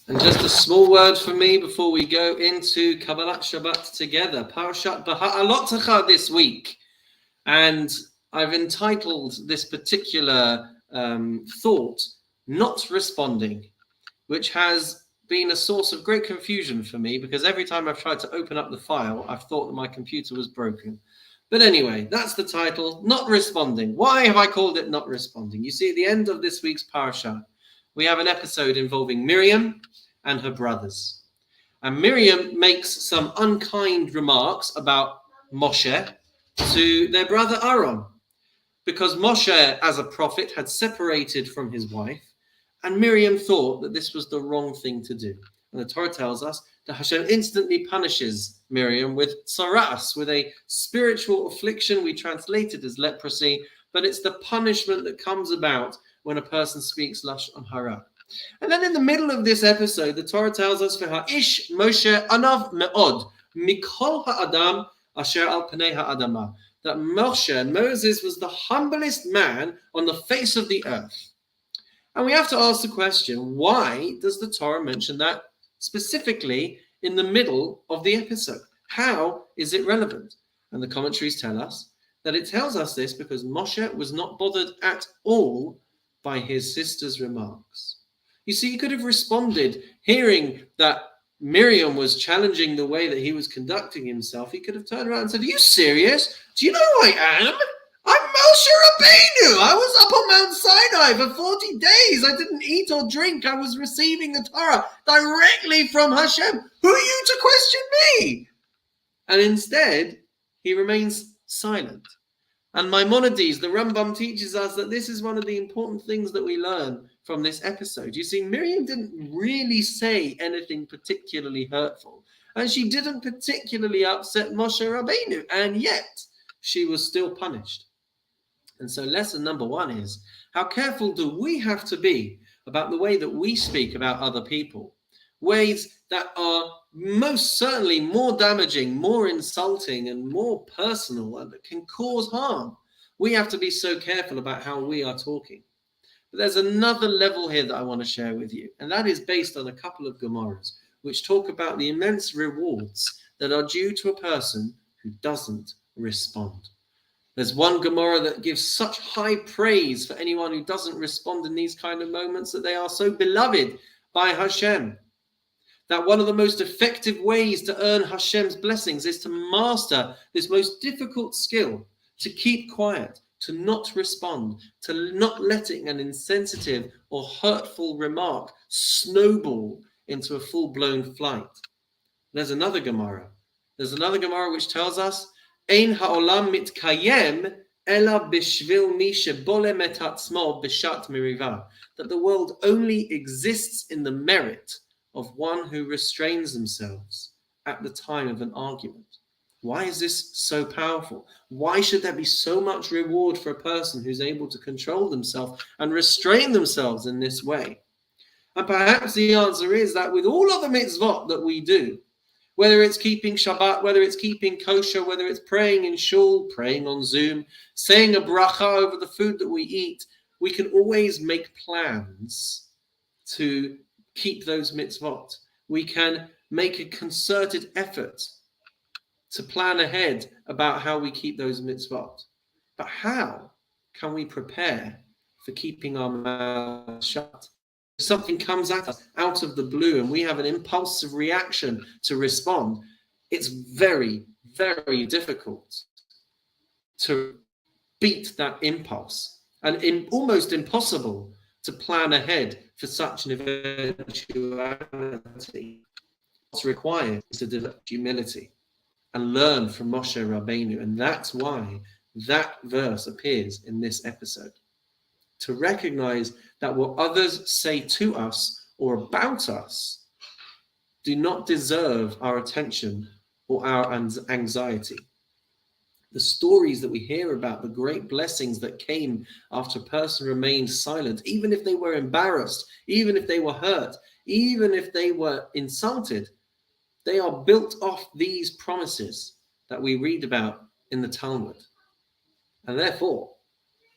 And just a small word for me before we go into Kabbalat Shabbat together. Parshat Beha'alotecha this week. And I've entitled this particular thought, Not Responding, which has been a source of great confusion for me because every time I've tried to open up the file, I've thought that my computer was broken. But anyway, that's the title, Not Responding. Why have I called it Not Responding? You see, at the end of this week's Parsha, we have an episode involving Miriam and her brothers. And Miriam makes some unkind remarks about Moshe to their brother Aaron, because Moshe, as a prophet, had separated from his wife, and Miriam thought that this was the wrong thing to do. And the Torah tells us that Hashem instantly punishes Miriam with tsaras, with a spiritual affliction. We translate it as leprosy, but it's the punishment that comes about when a person speaks lashon hara. And then in the middle of this episode, the Torah tells us, "Ish Moshe anav me'od mikol ha'adam asher al pnei ha'adama," that Moses was the humblest man on the face of the earth. And we have to ask the question, why does the Torah mention that specifically in the middle of the episode? How is it relevant? And the commentaries tell us that it tells us this because Moshe was not bothered at all by his sister's remarks. You see, he could have responded, hearing that Miriam was challenging the way that he was conducting himself. He could have turned around and said, "Are you serious? Do you know who I am? I'm Moshe Rabbeinu. I was up on Mount Sinai for 40 days. I didn't eat or drink. I was receiving the Torah directly from Hashem. Who are you to question me?" And instead, he remains silent. And Maimonides, the Rambam, teaches us that this is one of the important things that we learn from this episode. You see, Miriam didn't really say anything particularly hurtful, and she didn't particularly upset Moshe Rabbeinu, and yet she was still punished. And so lesson number one is, how careful do we have to be about the way that we speak about other people? Ways that are most certainly more damaging, more insulting, and more personal, and that can cause harm. We have to be so careful about how we are talking. But there's another level here that I want to share with you, and that is based on a couple of Gemaras, which talk about the immense rewards that are due to a person who doesn't respond. There's one Gemara that gives such high praise for anyone who doesn't respond in these kind of moments, that they are so beloved by Hashem. That one of the most effective ways to earn Hashem's blessings is to master this most difficult skill, to keep quiet, to not respond, to not letting an insensitive or hurtful remark snowball into a full-blown flight. There's another Gemara. Which tells us, Ein ha'olam mitkayem ela bishvil mi shebolem et atzmo b'shat meriva, that the world only exists in the merit of one who restrains themselves at the time of an argument. Why is this so powerful? Why should there be so much reward for a person who's able to control themselves and restrain themselves in this way? And perhaps the answer is that with all of the mitzvot that we do, whether it's keeping Shabbat, whether it's keeping kosher, whether it's praying in shul, praying on Zoom, saying a bracha over the food that we eat, we can always make plans to keep those mitzvot. We can make a concerted effort to plan ahead about how we keep those mitzvot. But how can we prepare for keeping our mouth shut? If something comes at us out of the blue and we have an impulsive reaction to respond, it's very, very difficult to beat that impulse, and almost impossible to plan ahead for such an eventuality. What's required is to develop humility and learn from Moshe Rabbeinu, and that's why that verse appears in this episode. To recognize that what others say to us or about us do not deserve our attention or our anxiety. The stories that we hear about, the great blessings that came after a person remained silent, even if they were embarrassed, even if they were hurt, even if they were insulted, they are built off these promises that we read about in the Talmud. And therefore,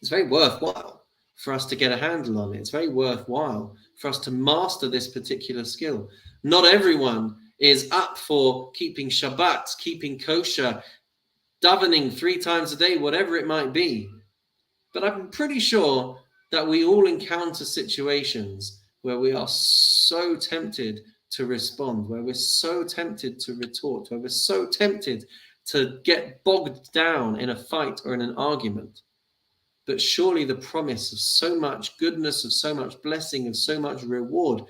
it's very worthwhile for us to get a handle on it. It's very worthwhile for us to master this particular skill. Not everyone is up for keeping Shabbat, keeping kosher, davening 3 times a day, whatever it might be. But I'm pretty sure that we all encounter situations where we are so tempted to respond, where we're so tempted to retort, where we're so tempted to get bogged down in a fight or in an argument. But surely the promise of so much goodness, of so much blessing, of so much reward,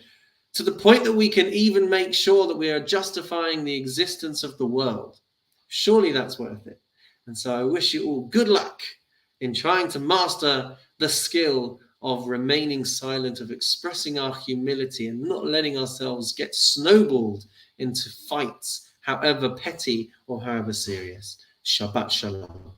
to the point that we can even make sure that we are justifying the existence of the world. Surely that's worth it. And so I wish you all good luck in trying to master the skill of remaining silent, of expressing our humility and not letting ourselves get snowballed into fights, however petty or however serious. Shabbat Shalom.